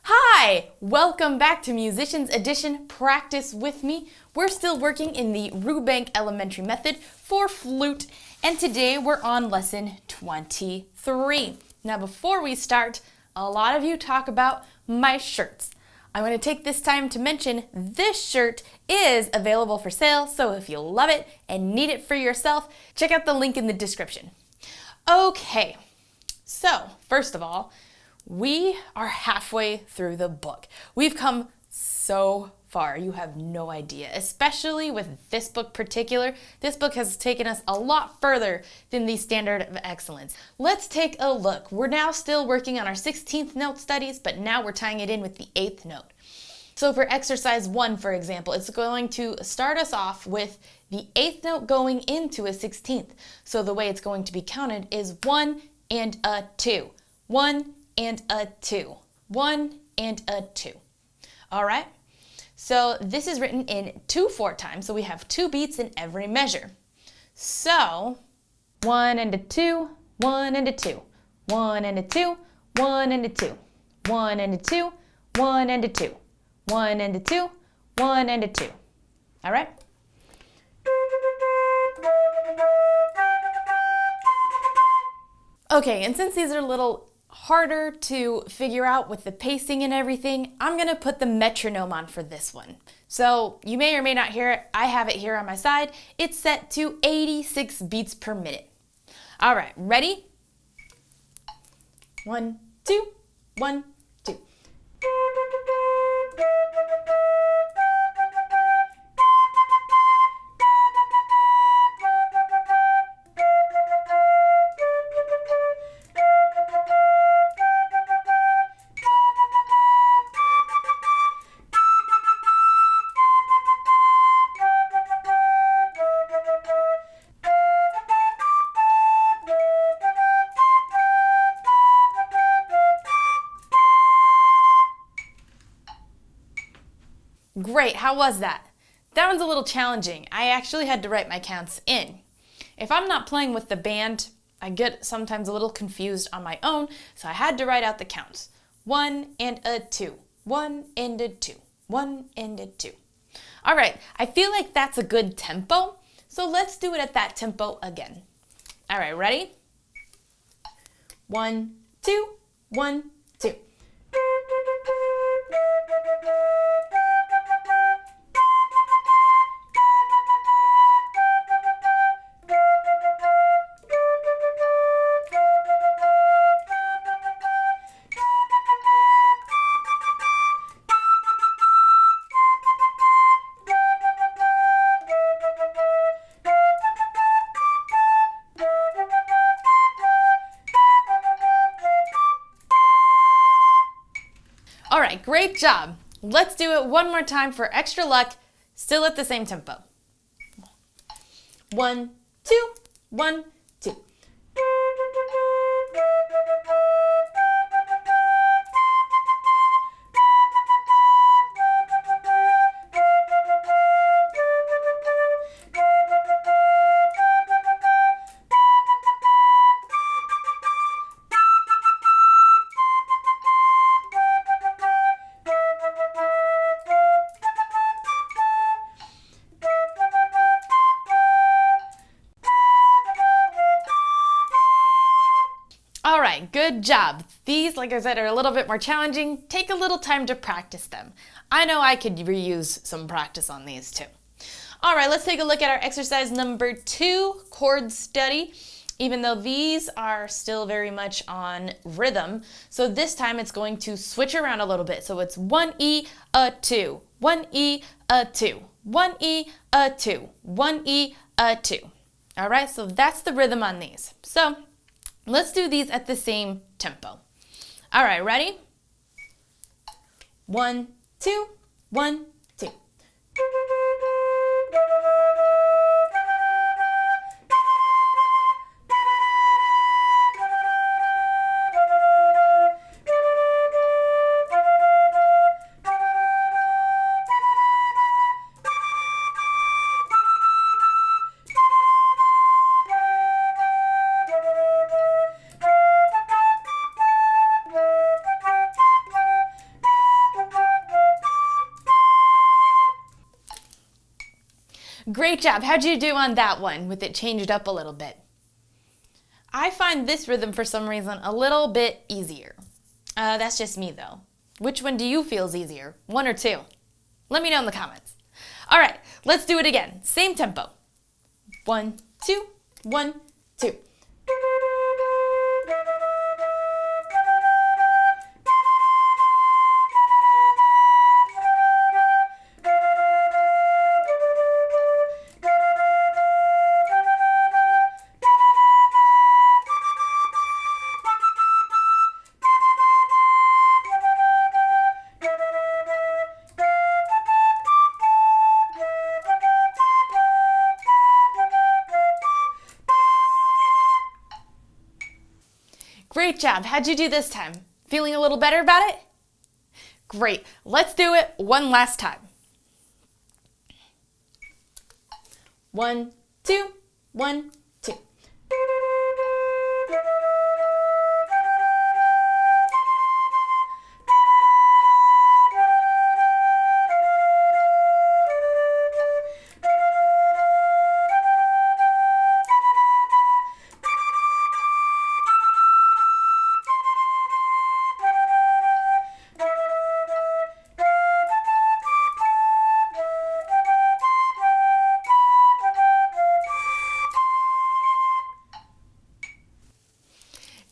Hi! Welcome back to Musicians Edition Practice with Me. We're still working in the Rubank Elementary Method for flute, and today we're on lesson 23. Now before we start, a lot of you talk about my shirts. I want to take this time to mention this shirt is available for sale, so if you love it and need it for yourself, check out the link in the description. Okay, so first of all, we are halfway through the book. We've come so far, you have no idea, especially with this book particular. This book has taken us a lot further than the standard of excellence. Let's take a look. We're now still working on our 16th note studies, but now we're tying it in with the 8th note. So for exercise 1, for example, it's going to start us off with the 8th note going into a 16th. So the way it's going to be counted is 1 and a 2. 1 and a 2. 1 and a 2. All right? So this is written in 2/4 time, so we have 2 beats in every measure. So 1 and a 2, 1 and a 2, 1 and a 2, 1 and a 2, 1 and a 2, 1 and a 2, 1 and a 2, 1 and a 2. All right? Okay, and since these are a little harder to figure out with the pacing and everything, I'm going to put the metronome on for this one. So you may or may not hear it. I have it here on my side. It's set to 86 beats per minute. All right, ready? 1, 2, 1, 2. Great, how was that? That one's a little challenging. I actually had to write my counts in. If I'm not playing with the band, I get sometimes a little confused on my own, so I had to write out the counts. 1 and a 2, 1 and a 2, 1 and a 2. All right, I feel like that's a good tempo, so let's do it at that tempo again. All right, ready? 1, 2, 1, 2. All right, great job. Let's do it one more time for extra luck, still at the same tempo. 1, 2, 1, 2. All right, good job. These, like I said, are a little bit more challenging. Take a little time to practice them. I know I could reuse some practice on these too. All right, let's take a look at our exercise number 2, chord study, even though these are still very much on rhythm. So this time it's going to switch around a little bit. So it's 1 E, a 2, 1 E, a 2, 1 E, a 2, 1 E, a 2. All right, so that's the rhythm on these. So let's do these at the same tempo. All right, ready? 1, 2, 1, 2. Great job. How'd you do on that one with it changed up a little bit? I find this rhythm for some reason a little bit easier. That's just me though. Which one do you feel is easier? 1 or 2? Let me know in the comments. All right, let's do it again. Same tempo. 1, 2, 1, 2. Great job. How'd you do this time? Feeling a little better about it? Great. Let's do it one last time. 1, 2, 1, 2.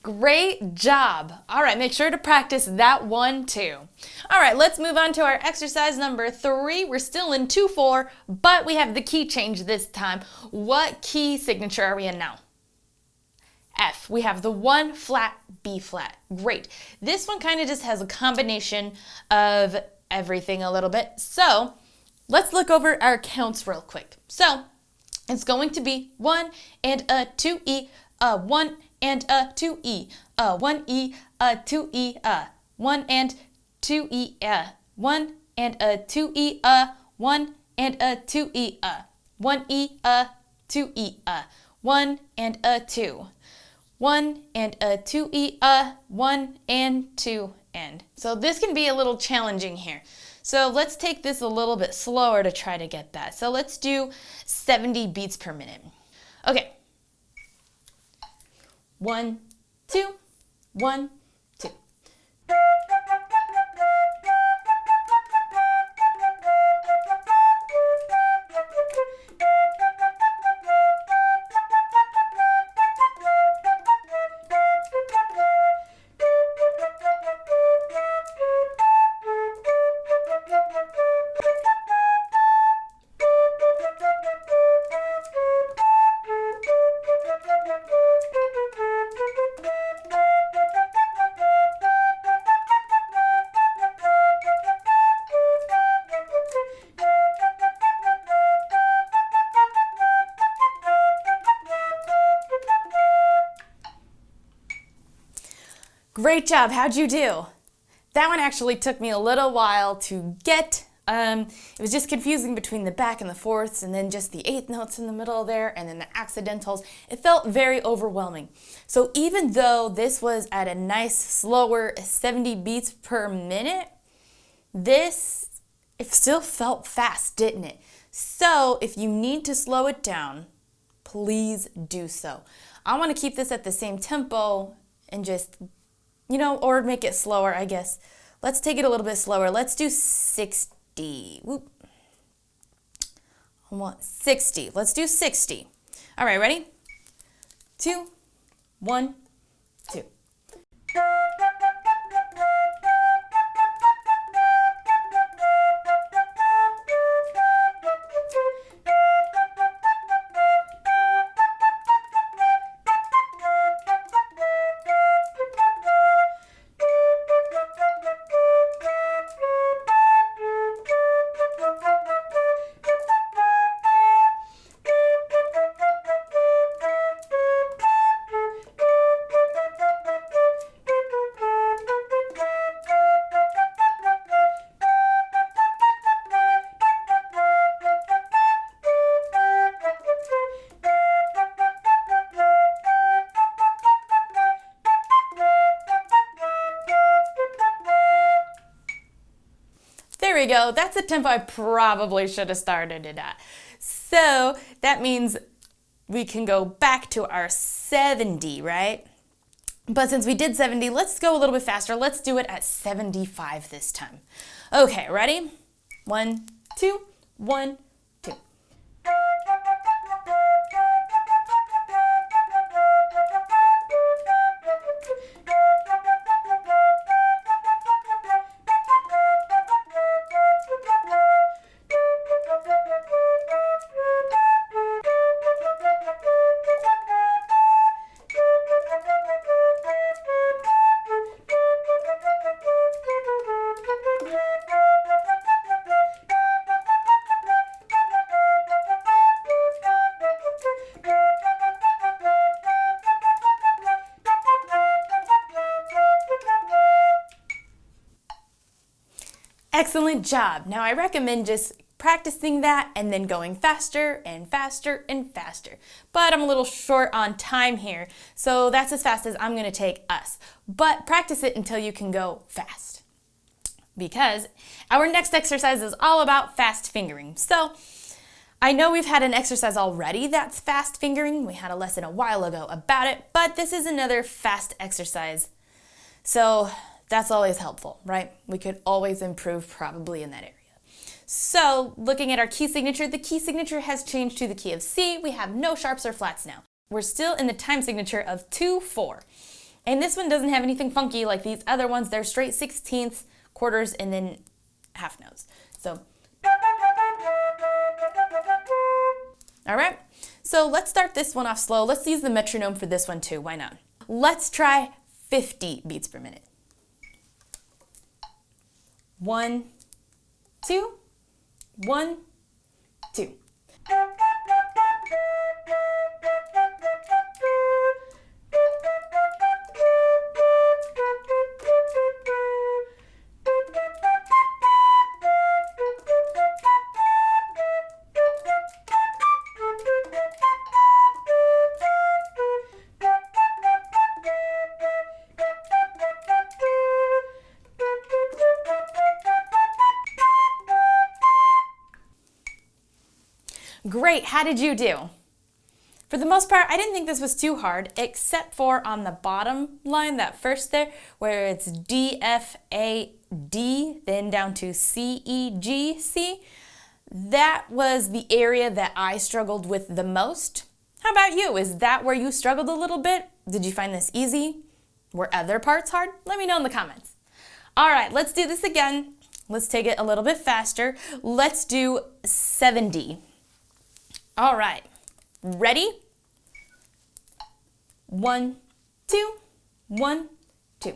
Great job. All right, make sure to practice that one too. All right, let's move on to our exercise number 3. We're still in 2/4, but we have the key change this time. What key signature are we in now? F. We have the 1 flat, B flat. Great. This one kind of just has a combination of everything a little bit. So let's look over our counts real quick. So it's going to be 1 and a 2E, 1 and a 2E, 1E, 2E, 1 and 2E, 1 and a 2E, 1 and a 2E, 1E, 2E, 1 and a 2, 1 and a 2E, 1 and 2 and. So this can be a little challenging here. So let's take this a little bit slower to try to get that. So let's do 70 beats per minute. Okay. 1, 2, 1, 2. Great job. How'd you do? That one actually took me a little while to get. It was just confusing between the back and the fourths and then just the 8th notes in the middle there and then the accidentals. It felt very overwhelming. So even though this was at a nice slower 70 beats per minute, it still felt fast, didn't it? So if you need to slow it down, please do so. I want to keep this at the same tempo and just, or make it slower, I guess. Let's take it a little bit slower. Let's do 60. Whoop. I want 60. Let's do 60. All right, ready? 2, 1, 2. There we go. That's the tempo I probably should have started it at. So that means we can go back to our 70, right? But since we did 70, let's go a little bit faster. Let's do it at 75 this time. Okay, ready? 1, 2, 1, 2. Excellent job. Now I recommend just practicing that and then going faster and faster and faster. But I'm a little short on time here, so that's as fast as I'm going to take us. But practice it until you can go fast. Because our next exercise is all about fast fingering. So I know we've had an exercise already that's fast fingering. We had a lesson a while ago about it, but this is another fast exercise. So that's always helpful, right? We could always improve probably in that area. So looking at our key signature, the key signature has changed to the key of C. We have no sharps or flats now. We're still in the time signature of 2/4. And this one doesn't have anything funky like these other ones. They're straight 16ths, quarters, and then half notes. So, all right. So let's start this one off slow. Let's use the metronome for this one too. Why not? Let's try 50 beats per minute. 1, 2, 1, 2. Great, how did you do? For the most part, I didn't think this was too hard, except for on the bottom line, that first there, where it's D, F, A, D, then down to C, E, G, C. That was the area that I struggled with the most. How about you? Is that where you struggled a little bit? Did you find this easy? Were other parts hard? Let me know in the comments. All right, let's do this again. Let's take it a little bit faster. Let's do 70. All right, ready? 1, 2, 1, 2.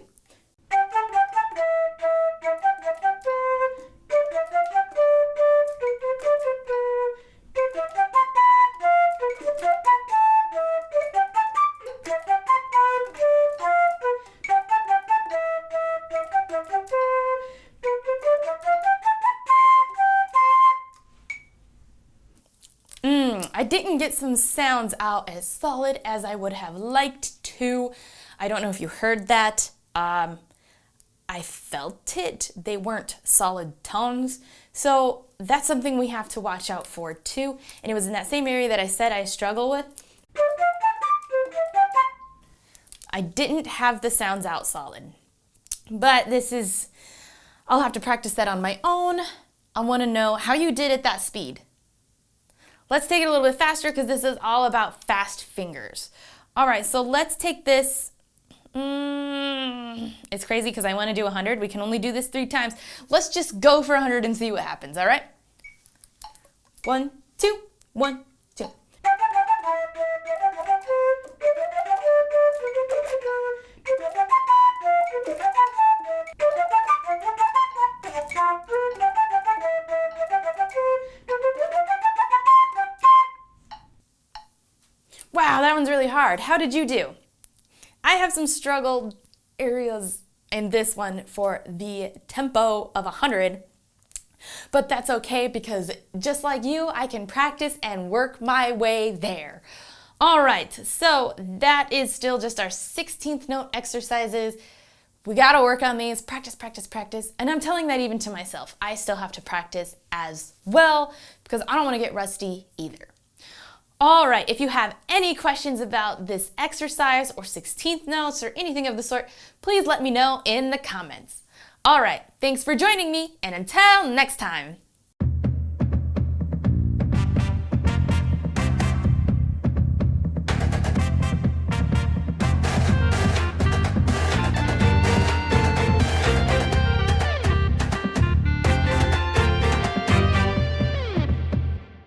I didn't get some sounds out as solid as I would have liked to. I don't know if you heard that. I felt it. They weren't solid tones. So that's something we have to watch out for too. And it was in that same area that I said I struggle with. I didn't have the sounds out solid. But I'll have to practice that on my own. I want to know how you did at that speed. Let's take it a little bit faster because this is all about fast fingers. All right, so let's take this. It's crazy because I want to do 100. We can only do this 3 times. Let's just go for 100 and see what happens, all right? 1, 2, 1, 2. Wow, that one's really hard. How did you do? I have some struggle areas in this one for the tempo of 100, but that's okay because just like you, I can practice and work my way there. All right, so that is still just our 16th note exercises. We gotta work on these, practice, practice, practice. And I'm telling that even to myself. I still have to practice as well because I don't wanna get rusty either. All right, if you have any questions about this exercise or 16th notes or anything of the sort, please let me know in the comments. All right, thanks for joining me, and until next time.